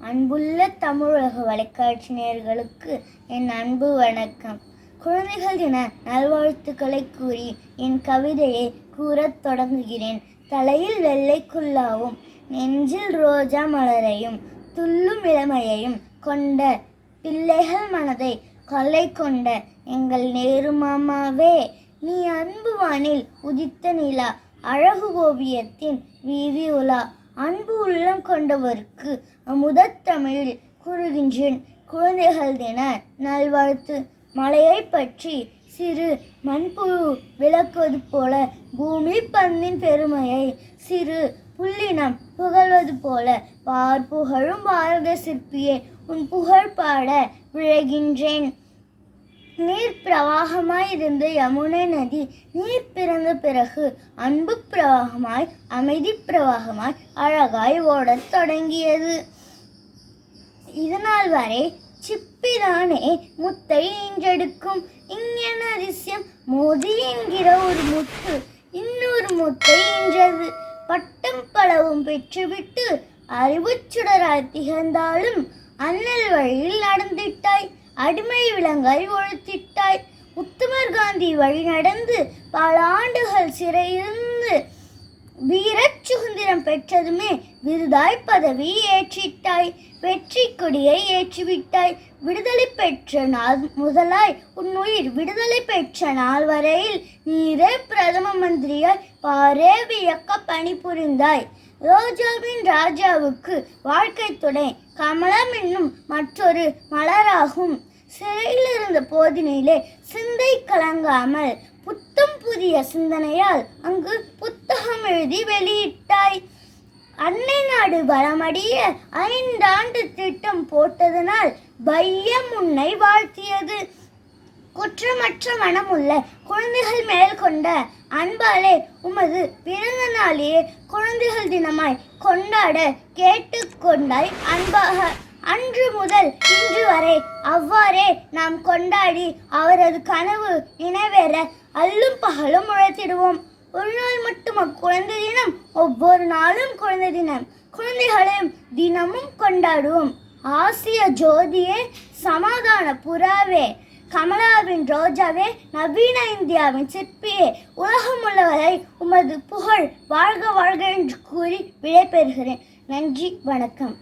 அன்புள்ள தமிழக வலைக்காட்சி நேயர்களுக்கு என் அன்பு வணக்கம். குழந்தைகள் தின நல்வாழ்த்துக்களை கூறி என் கவிதையை கூறத் தொடங்குகிறேன். தலையில் வெள்ளைக்குள்ளாவும் நெஞ்சில் ரோஜா மலரையும் துள்ளும் இளமையையும் கொண்ட பிள்ளைகள் மனதை கொள்ளை கொண்ட எங்கள் நேரு மாமாவே, நீ அன்பு வானில் உதித்த நிலா, அழகு ஓவியத்தின் வீதி உலா, அன்பு உள்ளம் கொண்டவருக்கு அமுதத் தமிழில் கூறுகின்றேன் குழந்தைகள் தின நல்வாழ்த்து. மலையை பற்றி சிறு மண்புழு விளக்குவது போல பூமி பந்தின் பெருமையை சிறு புள்ளினம் புகழ்வது போல புகழும் பாரத சிற்பியே, உன் புகழ் பாட விழைகின்றேன். நீர் பிரவாகமாய் இருந்த யமுனை நதி நீர் பிறந்த பிறகு அன்பு பிரவாகமாய் அமைதி பிரவாகமாய் அழகாய் ஓடத் தொடங்கியது. இதனால் வரை சிப்பிதானே முத்தை ஈன்றெடுக்கும். இங்கென அதிசயம், மோதி என்கிற ஒரு முத்து இன்னொரு முத்தை ஈன்றது. பட்டம் பலவும் பெற்றுவிட்டு அறிவுச் சுடராய் திகழ்ந்தாலும் அண்ணல் வழியில் நடந்திட்டாய், அடிமை விலங்காய் ஒழுத்திட்டாய். உத்தமர் காந்தி வழி நடந்து பல ஆண்டுகள் சிறையிருந்து வீரச் சுதந்திரம் பெற்றதுமே விருதாய் பதவி ஏற்றிட்டாய், வெற்றி கொடியை ஏற்றிவிட்டாய். விடுதலை பெற்ற நாள் முதலாய் உன் உயிர் விடுதலை பெற்ற நாள் வரையில் நீரே பிரதம மந்திரியாய் பாரே வியக்க பணிபுரிந்தாய். ரோஜாவின் ராஜாவுக்கு வாழ்க்கை துணை கமலம் என்னும் மற்றொரு மலராகும். சிறையில் இருந்த போதினிலே சிந்தை கலங்காமல் புத்தம் புதிய சிந்தனையால் அங்கு புத்தகம் எழுதி வெளியிட்டாய். அன்னை நாடு வளமடிய 5 ஆண்டு திட்டம் போட்டதனால் பையம் உன்னை வாழ்த்தியது. குற்றமற்ற மனமுள்ள குழந்தைகள் மேல் கொண்ட அன்பாலே உமது பிறந்த நாளையே குழந்தைகள் தினமாய் கொண்டாட கேட்டுக்கொண்டாய் அன்பாக. அன்று முதல் இன்று வரை அவ்வாறே நாம் கொண்டாடி அவரது கனவு நிறைவேற அல்லும் பகலும் உழைத்திடுவோம். ஒரு நாள் மட்டும் அக்குழந்தை தினம், ஒவ்வொரு நாளும் குழந்தை தினம். குழந்தைகளையும் தினமும் கொண்டாடுவோம். ஆசிய ஜோதியே, சமாதான புறாவே, கமலாவின் ரோஜாவே, நவீன இந்தியாவின் சிற்பியே, உலகம் உள்ளவரை உமது புகழ் வாழ்க வாழ்க என்று கூறி விடைபெறுகிறேன். நன்றி, வணக்கம்.